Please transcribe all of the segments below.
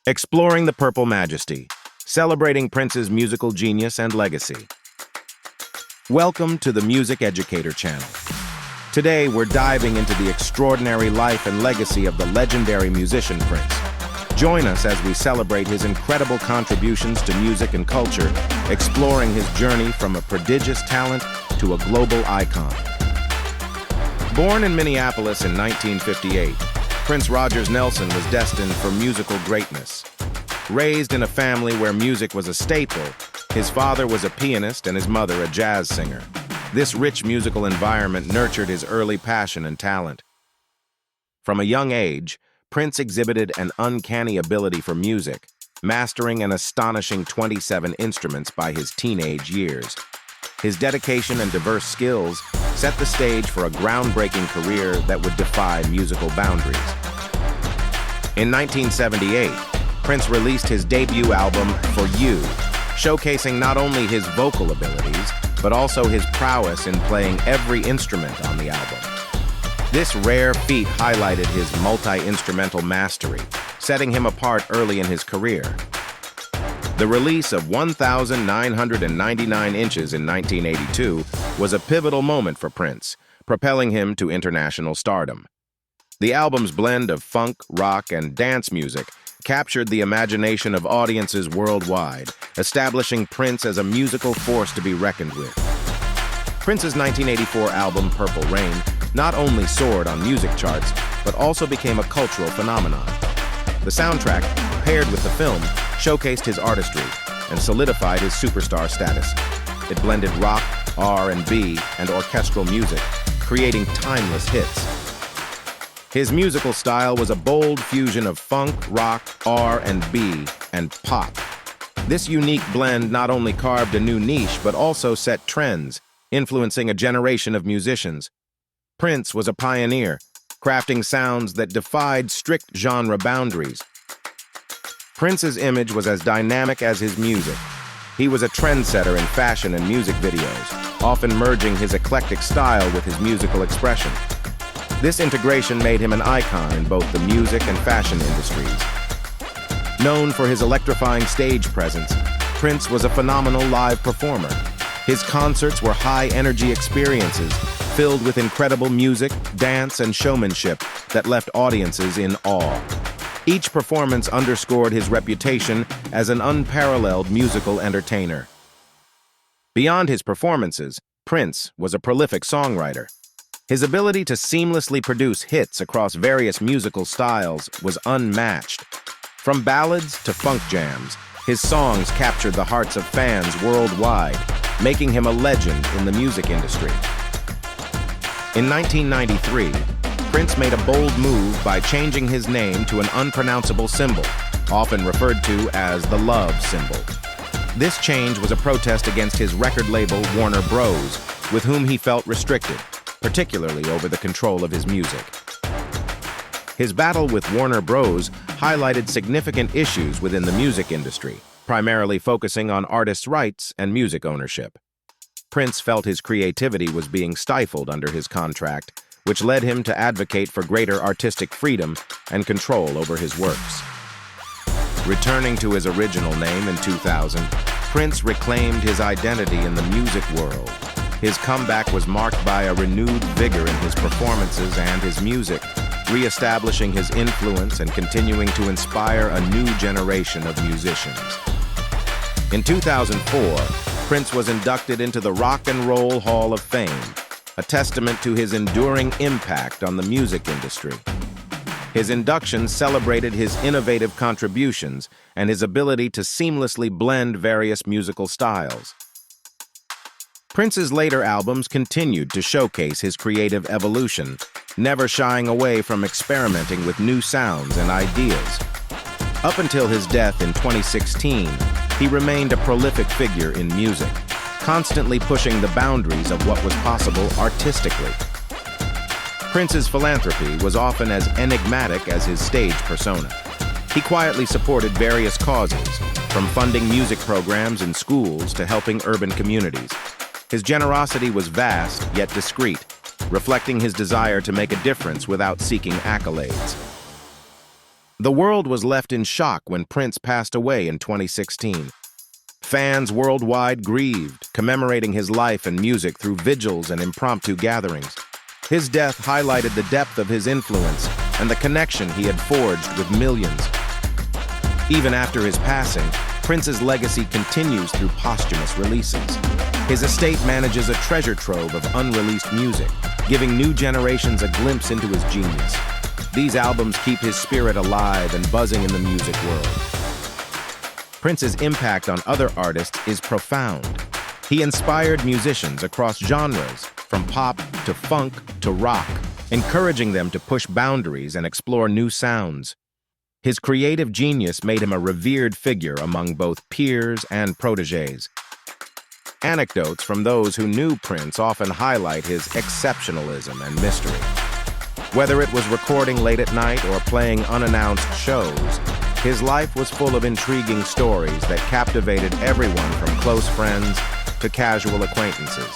Exploring the Purple Majesty, celebrating Prince's musical genius and legacy. Welcome to the Music Educator channel. Today, we're diving into the extraordinary life and legacy of the legendary musician Prince. Join us as we celebrate his incredible contributions to music and culture, exploring his journey from a prodigious talent to a global icon. Born in Minneapolis in 1958, Prince Rogers Nelson was destined for musical greatness. Raised in a family where music was a staple, his father was a pianist and his mother a jazz singer. This rich musical environment nurtured his early passion and talent. From a young age, Prince exhibited an uncanny ability for music, mastering an astonishing 27 instruments by his teenage years. His dedication and diverse skills set the stage for a groundbreaking career that would defy musical boundaries. In 1978, Prince released his debut album, For You, showcasing not only his vocal abilities, but also his prowess in playing every instrument on the album. This rare feat highlighted his multi-instrumental mastery, setting him apart early in his career. The release of 1,999 Inches in 1982 was a pivotal moment for Prince, propelling him to international stardom. The album's blend of funk, rock, and dance music captured the imagination of audiences worldwide, establishing Prince as a musical force to be reckoned with. Prince's 1984 album, Purple Rain, not only soared on music charts, but also became a cultural phenomenon. The soundtrack, paired with the film, showcased his artistry and solidified his superstar status. It blended rock, R&B, and orchestral music, creating timeless hits. His musical style was a bold fusion of funk, rock, R&B, and pop. This unique blend not only carved a new niche, but also set trends, influencing a generation of musicians. Prince was a pioneer, crafting sounds that defied strict genre boundaries. Prince's image was as dynamic as his music. He was a trendsetter in fashion and music videos, often merging his eclectic style with his musical expression. This integration made him an icon in both the music and fashion industries. Known for his electrifying stage presence, Prince was a phenomenal live performer. His concerts were high-energy experiences, filled with incredible music, dance, and showmanship that left audiences in awe. Each performance underscored his reputation as an unparalleled musical entertainer. Beyond his performances, Prince was a prolific songwriter. His ability to seamlessly produce hits across various musical styles was unmatched. From ballads to funk jams, his songs captured the hearts of fans worldwide, making him a legend in the music industry. In 1993, Prince made a bold move by changing his name to an unpronounceable symbol, often referred to as the love symbol. This change was a protest against his record label Warner Bros., with whom he felt restricted, particularly over the control of his music. His battle with Warner Bros. Highlighted significant issues within the music industry, primarily focusing on artists' rights and music ownership. Prince felt his creativity was being stifled under his contract, which led him to advocate for greater artistic freedom and control over his works. Returning to his original name in 2000, Prince reclaimed his identity in the music world. His comeback was marked by a renewed vigor in his performances and his music, re-establishing his influence and continuing to inspire a new generation of musicians. In 2004, Prince was inducted into the Rock and Roll Hall of Fame, a testament to his enduring impact on the music industry. His induction celebrated his innovative contributions and his ability to seamlessly blend various musical styles. Prince's later albums continued to showcase his creative evolution, never shying away from experimenting with new sounds and ideas. Up until his death in 2016, he remained a prolific figure in music, constantly pushing the boundaries of what was possible artistically. Prince's philanthropy was often as enigmatic as his stage persona. He quietly supported various causes, from funding music programs in schools to helping urban communities. His generosity was vast yet discreet, reflecting his desire to make a difference without seeking accolades. The world was left in shock when Prince passed away in 2016. Fans worldwide grieved, commemorating his life and music through vigils and impromptu gatherings. His death highlighted the depth of his influence and the connection he had forged with millions. Even after his passing, Prince's legacy continues through posthumous releases. His estate manages a treasure trove of unreleased music, giving new generations a glimpse into his genius. These albums keep his spirit alive and buzzing in the music world. Prince's impact on other artists is profound. He inspired musicians across genres, from pop to funk to rock, encouraging them to push boundaries and explore new sounds. His creative genius made him a revered figure among both peers and protégés. Anecdotes from those who knew Prince often highlight his exceptionalism and mystery. Whether it was recording late at night or playing unannounced shows, his life was full of intriguing stories that captivated everyone from close friends to casual acquaintances.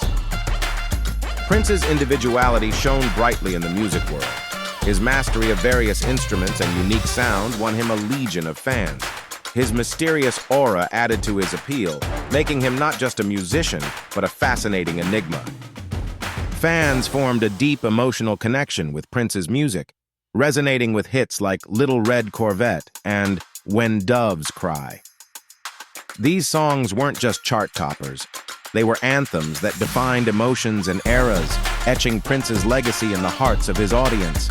Prince's individuality shone brightly in the music world. His mastery of various instruments and unique sound won him a legion of fans. His mysterious aura added to his appeal, making him not just a musician, but a fascinating enigma. Fans formed a deep emotional connection with Prince's music, resonating with hits like Little Red Corvette and When Doves Cry. These songs weren't just chart toppers. They were anthems that defined emotions and eras, etching Prince's legacy in the hearts of his audience.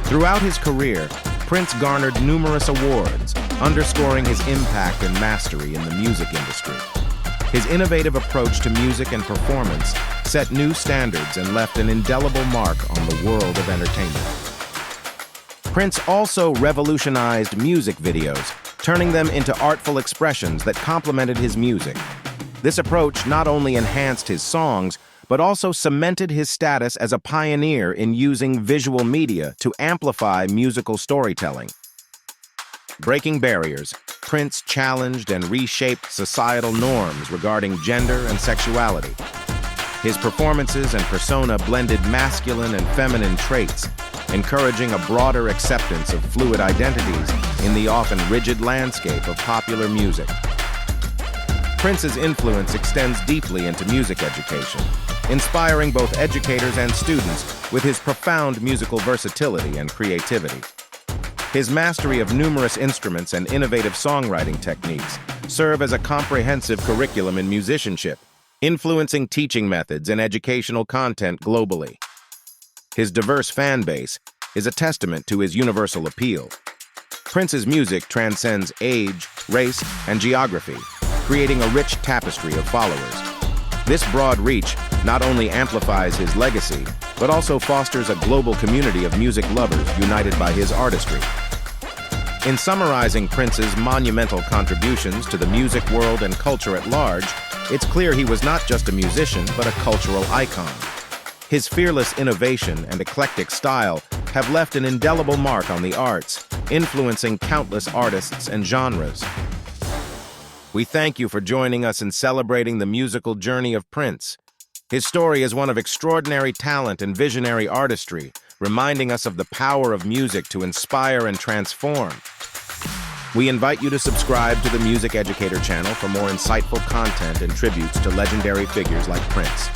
Throughout his career, Prince garnered numerous awards, underscoring his impact and mastery in the music industry. His innovative approach to music and performance set new standards and left an indelible mark on the world of entertainment. Prince also revolutionized music videos, turning them into artful expressions that complemented his music. This approach not only enhanced his songs, but also cemented his status as a pioneer in using visual media to amplify musical storytelling. Breaking barriers, Prince challenged and reshaped societal norms regarding gender and sexuality. His performances and persona blended masculine and feminine traits, encouraging a broader acceptance of fluid identities in the often rigid landscape of popular music. Prince's influence extends deeply into music education, inspiring both educators and students with his profound musical versatility and creativity. His mastery of numerous instruments and innovative songwriting techniques serve as a comprehensive curriculum in musicianship, influencing teaching methods and educational content globally. His diverse fan base is a testament to his universal appeal. Prince's music transcends age, race, and geography, creating a rich tapestry of followers. This broad reach not only amplifies his legacy, but also fosters a global community of music lovers united by his artistry. In summarizing Prince's monumental contributions to the music world and culture at large, it's clear he was not just a musician, but a cultural icon. His fearless innovation and eclectic style have left an indelible mark on the arts, influencing countless artists and genres. We thank you for joining us in celebrating the musical journey of Prince. His story is one of extraordinary talent and visionary artistry, reminding us of the power of music to inspire and transform. We invite you to subscribe to the Music Educator channel for more insightful content and tributes to legendary figures like Prince.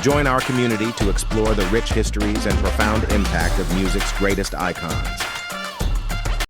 Join our community to explore the rich histories and profound impact of music's greatest icons.